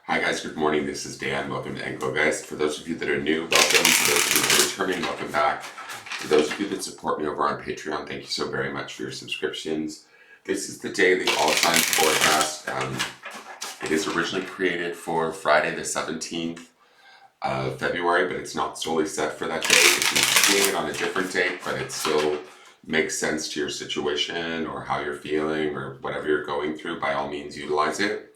Hi guys, good morning. This is Dan. Welcome to Engelgeist. For those of you that are new, welcome. For those of you that are returning, welcome back. For those of you that support me over on Patreon, thank you so very much for your subscriptions. This is the daily all-time forecast. It is originally created for Friday the 17th of February, but it's not solely set for that date. If you're seeing it on a different date, but it still makes sense to your situation or how you're feeling or whatever you're going through, by all means utilize it.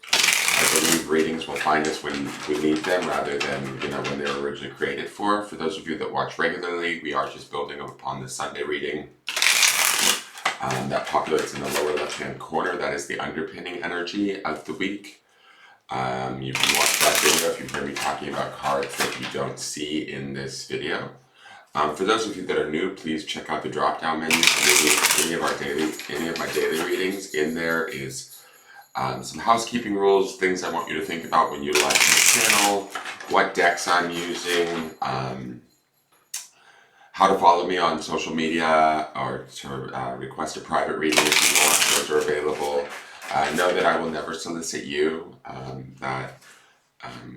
I believe readings will find us when we need them rather than, when they were originally created for. For those of you that watch regularly, we are just building upon the Sunday reading that populates in the lower left-hand corner. That is the underpinning energy of the week. You can watch that video if you hear me talking about cards that you don't see in this video. For those of you that are new, please check out the drop-down menu for any of my daily readings. In there is some housekeeping rules, things I want you to think about when utilizing the channel, what decks I'm using, how to follow me on social media, or to request a private reading if you want. Those are available. Know that I will never solicit you,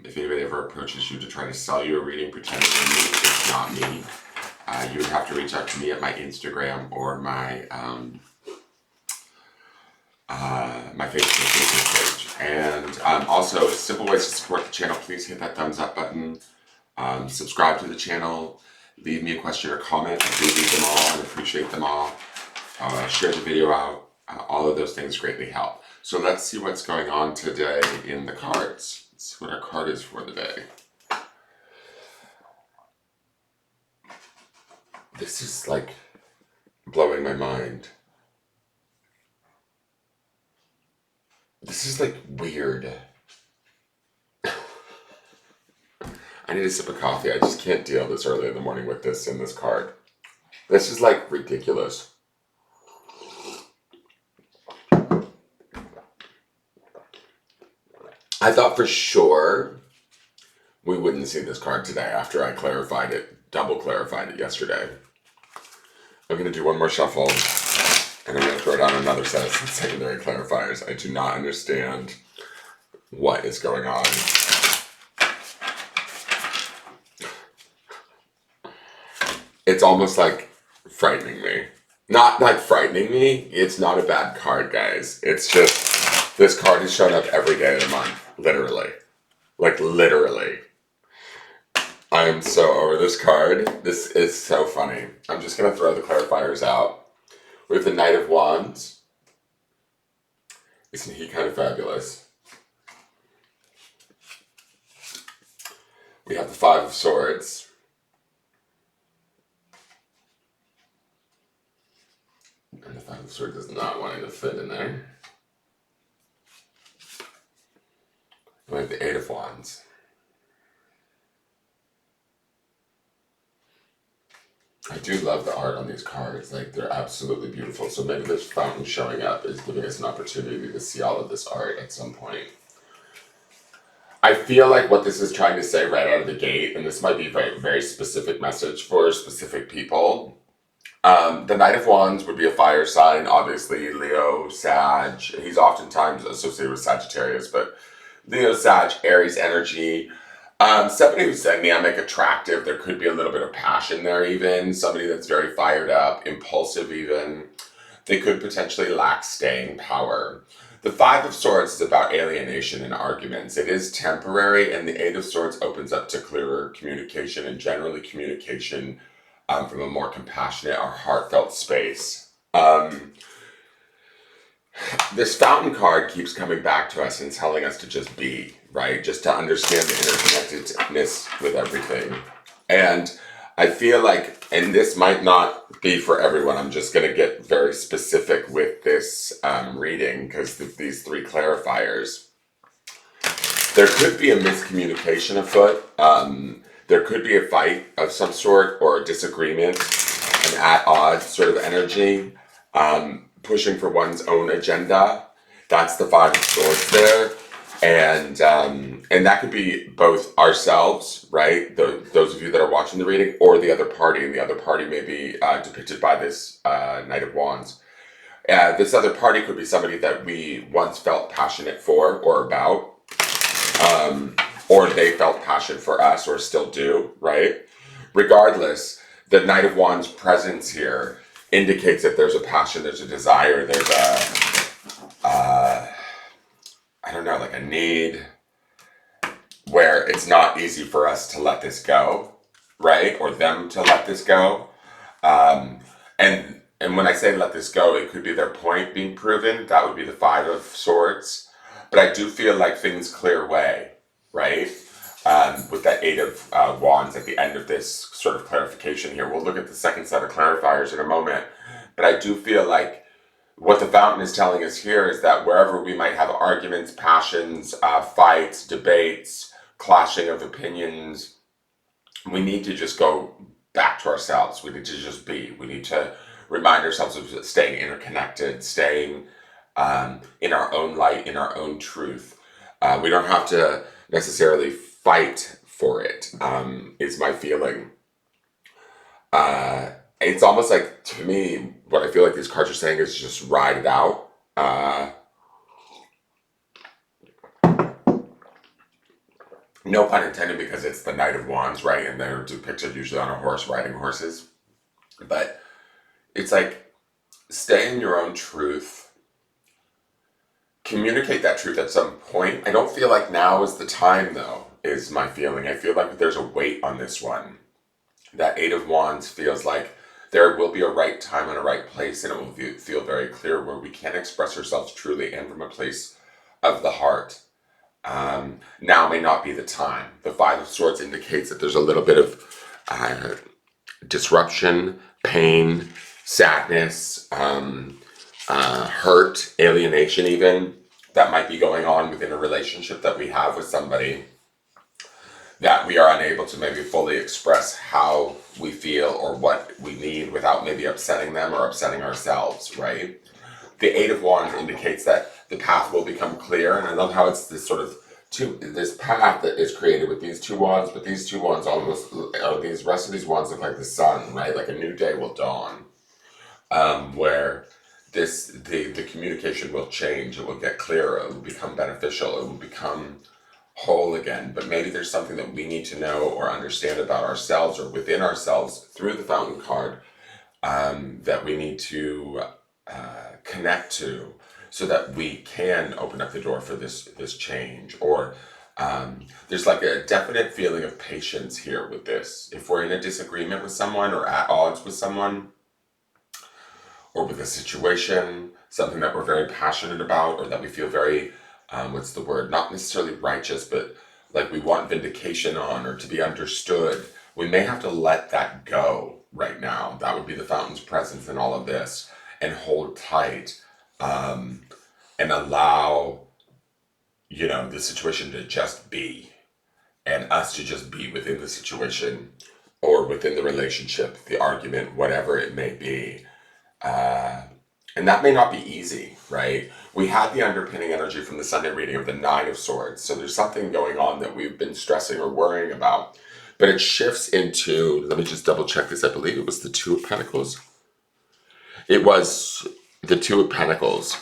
if anybody ever approaches you to try to sell you a reading pretending to me, it's not me. You would have to reach out to me at my Instagram or my Facebook business page. And also, simple ways to support the channel, please hit that thumbs up button, subscribe to the channel, leave me a question or comment. I do read them all and appreciate them all. Share the video out. All of those things greatly help. So let's see what's going on today in the cards. Let's see what our card is for the day. This is like blowing my mind. This is like weird. I need a sip of coffee. I just can't deal this early in the morning with this in this card. This is like ridiculous. I thought for sure we wouldn't see this card today after I double clarified it yesterday. I'm going to do one more shuffle. And I'm going to throw down another set of secondary clarifiers. I do not understand what is going on. It's almost like frightening me. Not like frightening me. It's not a bad card, guys. It's just this card has shown up every day of the month. Literally. Like literally. I am so over this card. This is so funny. I'm just going to throw the clarifiers out. We have the Knight of Wands. Isn't he kind of fabulous? We have the Five of Swords. And the Five of Swords is not wanting to fit in there. We have the Eight of Wands. I do love the art on these cards. Like, they're absolutely beautiful. So maybe this fountain showing up is giving us an opportunity to see all of this art at some point. I feel like what this is trying to say right out of the gate, and this might be a very, very specific message for specific people. The Knight of Wands would be a fire sign, obviously. Leo, Sag. He's oftentimes associated with Sagittarius, but Leo, Sag, Aries energy. Somebody who's dynamic, attractive. There could be a little bit of passion there even. Somebody that's very fired up, impulsive even. They could potentially lack staying power. The Five of Swords is about alienation and arguments. It is temporary, and the Eight of Swords opens up to clearer communication and generally communication from a more compassionate or heartfelt space. This fountain card keeps coming back to us and telling us to just be, right? Just to understand the interconnectedness with everything. And I feel like, and this might not be for everyone, I'm just going to get very specific with this reading because these three clarifiers. There could be a miscommunication afoot. There could be a fight of some sort or a disagreement, an at odds sort of energy. Pushing for one's own agenda. That's the Five of Swords there. And that could be both ourselves, right? Those of you that are watching the reading, or the other party. And the other party may be depicted by this Knight of Wands. This other party could be somebody that we once felt passionate for or about. or they felt passion for us or still do, right? Regardless, the Knight of Wands presence here indicates that there's a passion, there's a desire, there's I don't know, like a need where it's not easy for us to let this go, right? Or them to let this go. And when I say let this go, it could be their point being proven. That would be the Five of Swords. But I do feel like things clear away, right? With that Eight of Wands at the end of this sort of clarification here. We'll look at the second set of clarifiers in a moment. But I do feel like what the fountain is telling us here is that wherever we might have arguments, passions, fights, debates, clashing of opinions, we need to just go back to ourselves. We need to just be. We need to remind ourselves of staying interconnected, staying in our own light, in our own truth. We don't have to necessarily fight for it, is my feeling. It's almost like, to me, what I feel like these cards are saying is just ride it out. No pun intended, because it's the Knight of Wands, right? And they're depicted usually on a horse riding horses. But it's like, stay in your own truth. Communicate that truth at some point. I don't feel like now is the time, though, is my feeling. I feel like there's a weight on this one. That Eight of Wands feels like there will be a right time and a right place, and it will feel very clear where we can express ourselves truly and from a place of the heart. Now may not be the time. The Five of Swords indicates that there's a little bit of disruption, pain, sadness, hurt, alienation even, that might be going on within a relationship that we have with somebody, that we are unable to maybe fully express how we feel or what we need without maybe upsetting them or upsetting ourselves, right? The Eight of Wands indicates that the path will become clear, and I love how it's this sort of this path that is created with these two wands, but these two wands almost, these rest of these wands look like the sun, right? Like a new day will dawn, where the communication will change, it will get clearer, it will become beneficial, it will become whole again. But maybe there's something that we need to know or understand about ourselves or within ourselves through the Fountain card, that we need to connect to, so that we can open up the door for this change. Or there's like a definite feeling of patience here with this. If we're in a disagreement with someone or at odds with someone, or with a situation, something that we're very passionate about, or that we feel very, what's the word, not necessarily righteous, but like we want vindication on, or to be understood, we may have to let that go right now. That would be the Fountain's presence in all of this, and hold tight, and allow, the situation to just be, and us to just be within the situation, or within the relationship, the argument, whatever it may be. And that may not be easy, right? We had the underpinning energy from the Sunday reading of the Nine of Swords. So there's something going on that we've been stressing or worrying about. But it shifts into, let me just double check this. I believe it was the Two of Pentacles. It was the Two of Pentacles.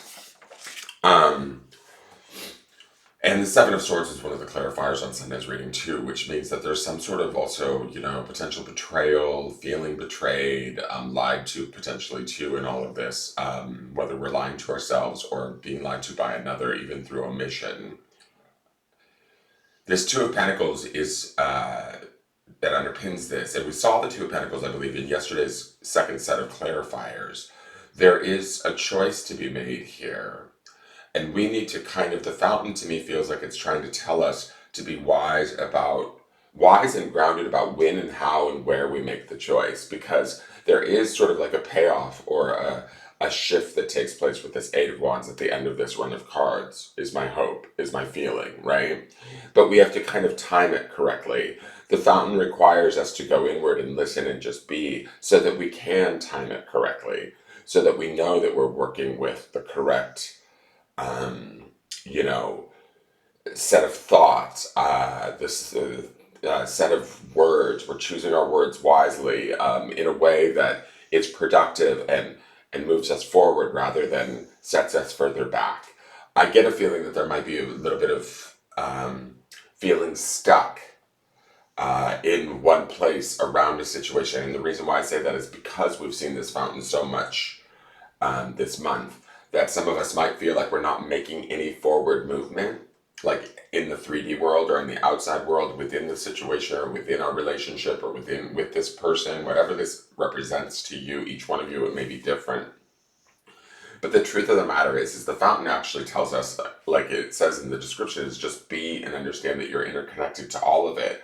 And the Seven of Swords is one of the clarifiers on Sunday's reading too, which means that there's some sort of also, potential betrayal, feeling betrayed, lied to potentially too in all of this, whether we're lying to ourselves or being lied to by another, even through omission. This Two of Pentacles is, that underpins this. And we saw the Two of Pentacles, I believe, in yesterday's second set of clarifiers. There is a choice to be made here. And we need to the Fountain to me feels like it's trying to tell us to be wise and grounded about when and how and where we make the choice, because there is sort of like a payoff or a shift that takes place with this Eight of Wands at the end of this run of cards, is my hope, is my feeling, right? But we have to kind of time it correctly. The Fountain requires us to go inward and listen and just be, so that we can time it correctly, so that we know that we're working with the correct set of thoughts, this set of words. We're choosing our words wisely, in a way that is productive and moves us forward rather than sets us further back. I get a feeling that there might be a little bit of feeling stuck in one place around a situation. And the reason why I say that is because we've seen this fountain so much this month, that some of us might feel like we're not making any forward movement, like in the 3D world or in the outside world, within the situation or within our relationship or with this person, whatever this represents to you. Each one of you, it may be different. But the truth of the matter is the fountain actually tells us, like it says in the description, is just be and understand that you're interconnected to all of it.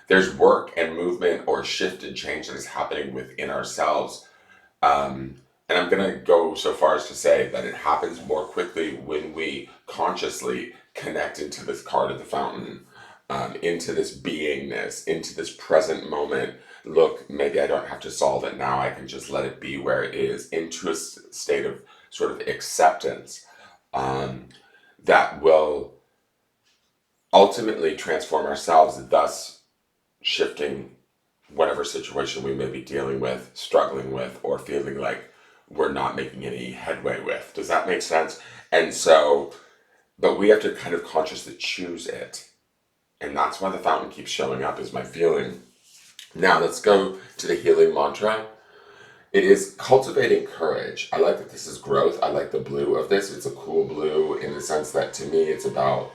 There's work and movement or shift and change that is happening within ourselves. And I'm going to go so far as to say that it happens more quickly when we consciously connect into this card of the fountain, into this beingness, into this present moment. Look, maybe I don't have to solve it now. I can just let it be where it is, into a state of sort of acceptance that will ultimately transform ourselves, thus shifting whatever situation we may be dealing with, struggling with, or feeling like we're not making any headway with. Does that make sense? And so, but we have to kind of consciously choose it. And that's why the fountain keeps showing up, is my feeling. Now let's go to the healing mantra. It is cultivating courage. I like that this is growth. I like the blue of this. It's a cool blue in the sense that to me it's about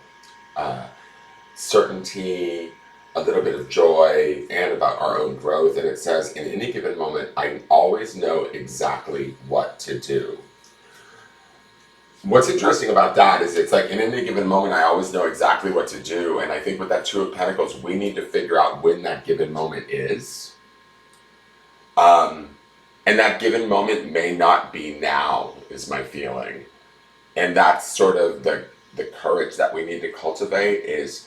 certainty, a little bit of joy, and about our own growth. And it says, in any given moment, I always know exactly what to do. What's interesting about that is it's like, in any given moment, I always know exactly what to do. And I think with that Two of Pentacles, we need to figure out when that given moment is. And that given moment may not be now, is my feeling. And that's sort of the courage that we need to cultivate is,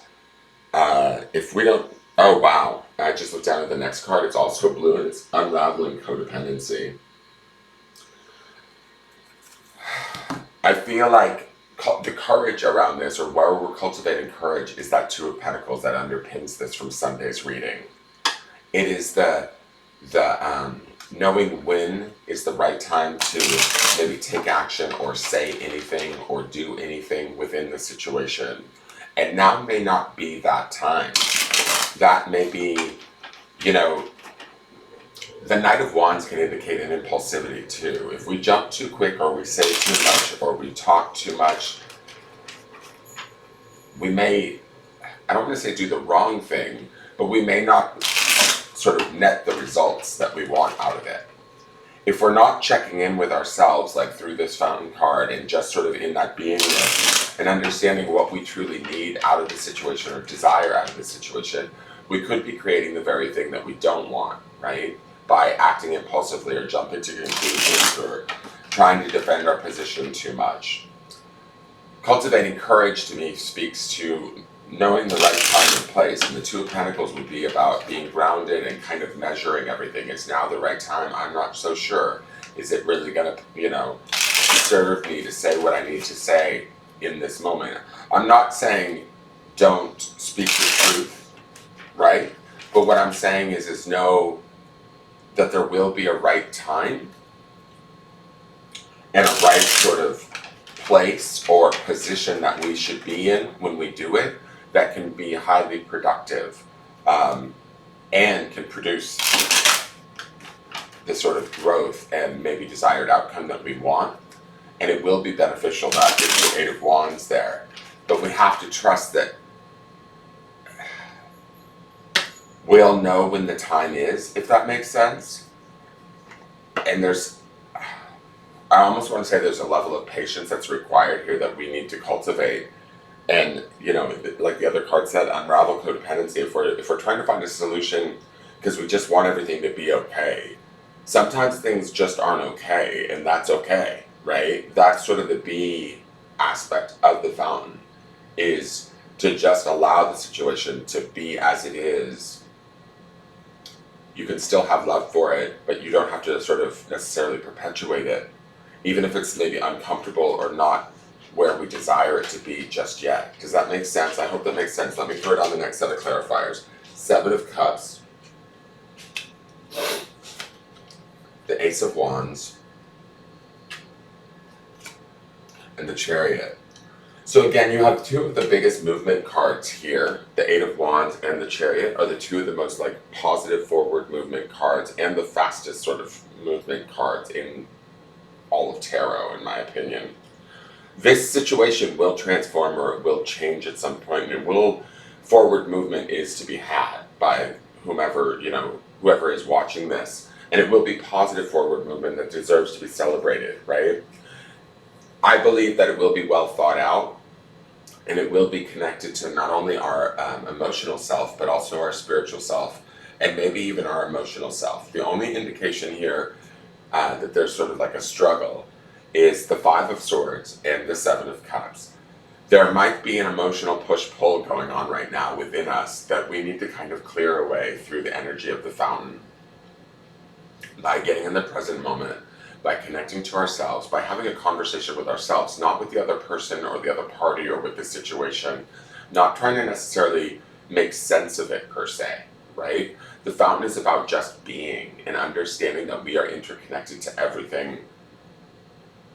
if we don't, oh wow, I just looked down at the next card, it's also blue, and it's unraveling codependency. I feel like the courage around this, or where we're cultivating courage, is that Two of Pentacles that underpins this from Sunday's reading. It is the knowing when is the right time to maybe take action or say anything or do anything within the situation. And now may not be that time. That may be, the Knight of Wands can indicate an impulsivity too. If we jump too quick or we say too much or we talk too much, we may, I don't want to say do the wrong thing, but we may not sort of net the results that we want out of it. If we're not checking in with ourselves, like through this fountain card, and just sort of in that beingness and understanding what we truly need out of the situation or desire out of the situation, we could be creating the very thing that we don't want, right? By acting impulsively or jumping to conclusions or trying to defend our position too much. Cultivating courage to me speaks to knowing the right time and place, and the Two of Pentacles would be about being grounded and kind of measuring everything. Is now the right time? I'm not so sure. Is it really going to, serve me to say what I need to say in this moment? I'm not saying don't speak the truth, right? But what I'm saying is know that there will be a right time and a right sort of place or position that we should be in when we do it, that can be highly productive and can produce the sort of growth and maybe desired outcome that we want. And it will be beneficial. That gives the Eight of Wands there. But we have to trust that we'll know when the time is, if that makes sense. And I almost want to say there's a level of patience that's required here that we need to cultivate. And, like the other card said, unravel codependency. If we're trying to find a solution because we just want everything to be okay, sometimes things just aren't okay, and that's okay, right? That's sort of the B aspect of the fountain, is to just allow the situation to be as it is. You can still have love for it, but you don't have to sort of necessarily perpetuate it, even if it's maybe uncomfortable or not where we desire it to be just yet. Does that make sense? I hope that makes sense. Let me throw it on the next set of clarifiers. Seven of Cups, the Ace of Wands, and the Chariot. So again, you have two of the biggest movement cards here. The Eight of Wands and the Chariot are the two of the most like positive forward movement cards and the fastest sort of movement cards in all of tarot, in my opinion. This situation will transform or it will change at some point, and it will, forward movement is to be had by whomever, whoever is watching this. And it will be positive forward movement that deserves to be celebrated, right? I believe that it will be well thought out, and it will be connected to not only our emotional self, but also our spiritual self, and maybe even our emotional self. The only indication here that there's sort of like a struggle is the Five of Swords and the Seven of Cups. There might be an emotional push-pull going on right now within us that we need to kind of clear away through the energy of the fountain. By getting in the present moment, by connecting to ourselves, by having a conversation with ourselves, not with the other person or the other party or with the situation, not trying to necessarily make sense of it per se, right? The fountain is about just being and understanding that we are interconnected to everything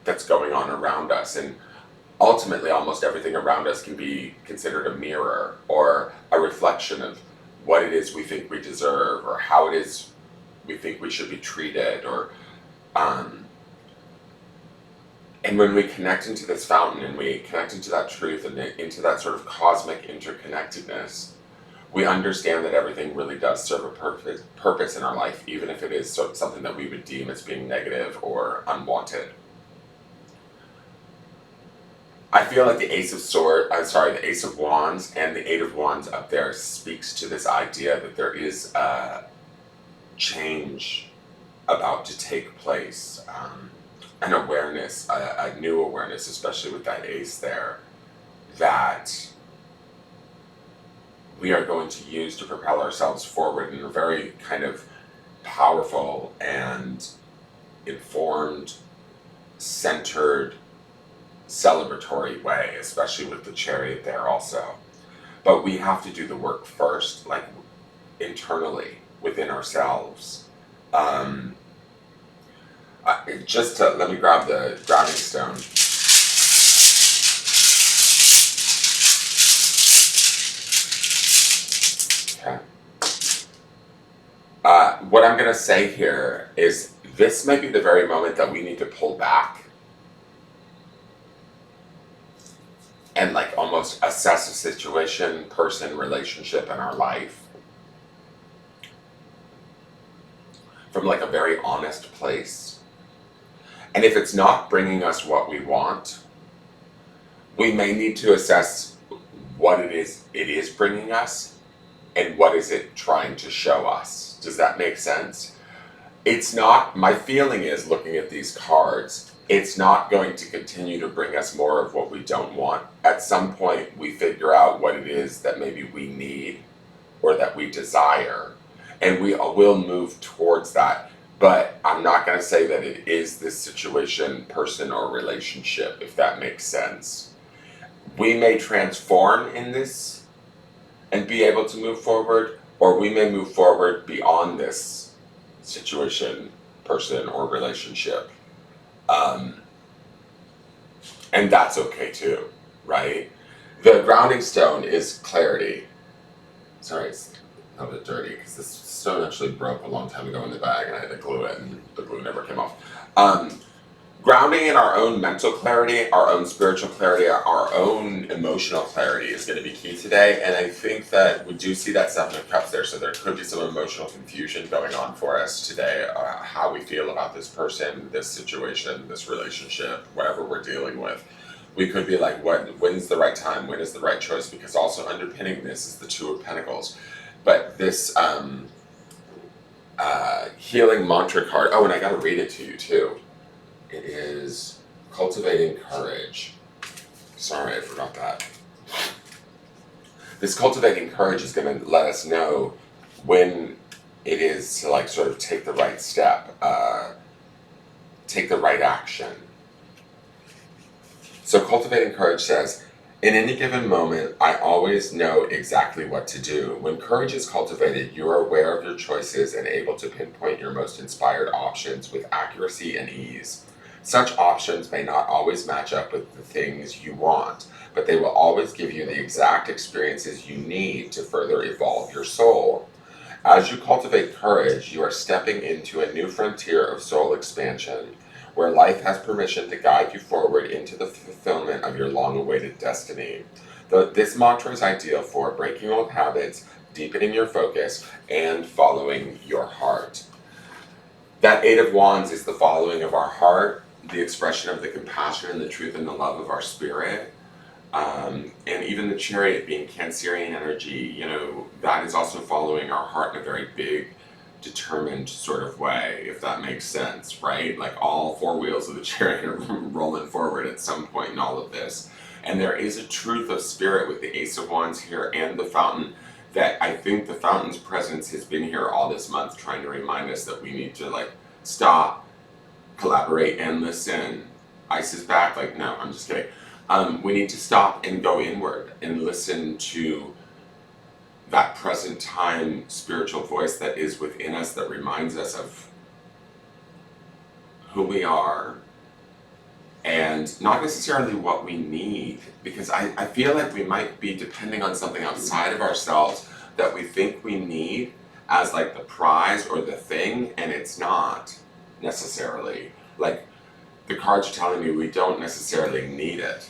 that's going on around us, and ultimately almost everything around us can be considered a mirror or a reflection of what it is we think we deserve or how it is we think we should be treated, or and when we connect into this fountain and we connect into that truth and into that sort of cosmic interconnectedness, we understand that everything really does serve a purpose in our life, even if it is something that we would deem as being negative or unwanted. I feel like the Ace of Wands and the Eight of Wands up there speaks to this idea that there is a change about to take place, an awareness, a new awareness, especially with that ace there, that we are going to use to propel ourselves forward in a very kind of powerful and informed, centered, celebratory way, especially with the Chariot there also. But we have to do the work first, like internally within ourselves. Let me grab the grounding stone. Okay. What I'm going to say here is this might be the very moment that we need to pull back and like almost assess a situation, person, relationship in our life from like a very honest place. And if it's not bringing us what we want, we may need to assess what it is bringing us and what is it trying to show us. Does that make sense? It's not, my feeling is, looking at these cards, it's not going to continue to bring us more of what we don't want. At some point, we figure out what it is that maybe we need or that we desire, and we will move towards that. But I'm not going to say that it is this situation, person, or relationship, if that makes sense. We may transform in this and be able to move forward, or we may move forward beyond this situation, person, or relationship. And that's okay too, right? The grounding stone is clarity. Sorry, it's a little bit dirty because this stone actually broke a long time ago in the bag and I had to glue it and the glue never came off. Grounding in our own mental clarity, our own spiritual clarity, our own emotional clarity is going to be key today. And I think that we do see that Seven of Cups there, so there could be some emotional confusion going on for us today, how we feel about this person, this situation, this relationship, whatever we're dealing with. We could be like, when's the right time? When is the right choice? Because also underpinning this is the Two of Pentacles. But this healing mantra card, oh, and I got to read it to you too. It is cultivating courage. Sorry, I forgot that. This cultivating courage is going to let us know when it is to like sort of take the right step, take the right action. So cultivating courage says, in any given moment, I always know exactly what to do. When courage is cultivated, you are aware of your choices and able to pinpoint your most inspired options with accuracy and ease. Such options may not always match up with the things you want, but they will always give you the exact experiences you need to further evolve your soul. As you cultivate courage, you are stepping into a new frontier of soul expansion, where life has permission to guide you forward into the fulfillment of your long awaited destiny. This mantra is ideal for breaking old habits, deepening your focus, and following your heart. That Eight of Wands is the following of our heart, the expression of the compassion and the truth and the love of our spirit. And even the Chariot being Cancerian energy, that is also following our heart in a very big, determined sort of way, if that makes sense, right? Like all four wheels of the Chariot are rolling forward at some point in all of this. And there is a truth of spirit with the Ace of Wands here and the Fountain, that I think the Fountain's presence has been here all this month, trying to remind us that we need to stop, collaborate, and listen. Ice is back. No, I'm just kidding. We need to stop and go inward and listen to that present time spiritual voice that is within us, that reminds us of who we are and not necessarily what we need, because I feel like we might be depending on something outside of ourselves that we think we need as the prize or the thing, and it's not necessarily. The cards are telling me we don't necessarily need it.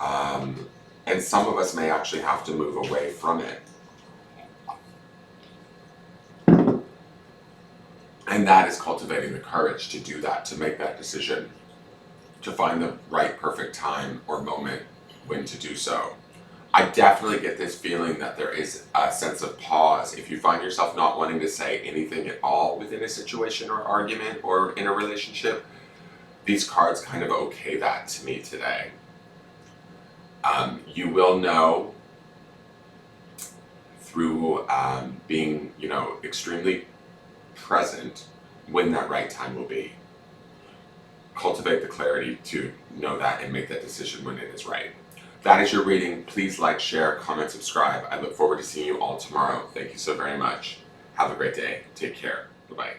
And some of us may actually have to move away from it. And that is cultivating the courage to do that, to make that decision, to find the right perfect time or moment when to do so. I definitely get this feeling that there is a sense of pause. If you find yourself not wanting to say anything at all within a situation or argument or in a relationship, these cards kind of okay that to me today. You will know through being, extremely present when that right time will be. Cultivate the clarity to know that and make that decision when it is right. That is your reading. Please like, share, comment, subscribe. I look forward to seeing you all tomorrow. Thank you so very much. Have a great day. Take care. Bye-bye.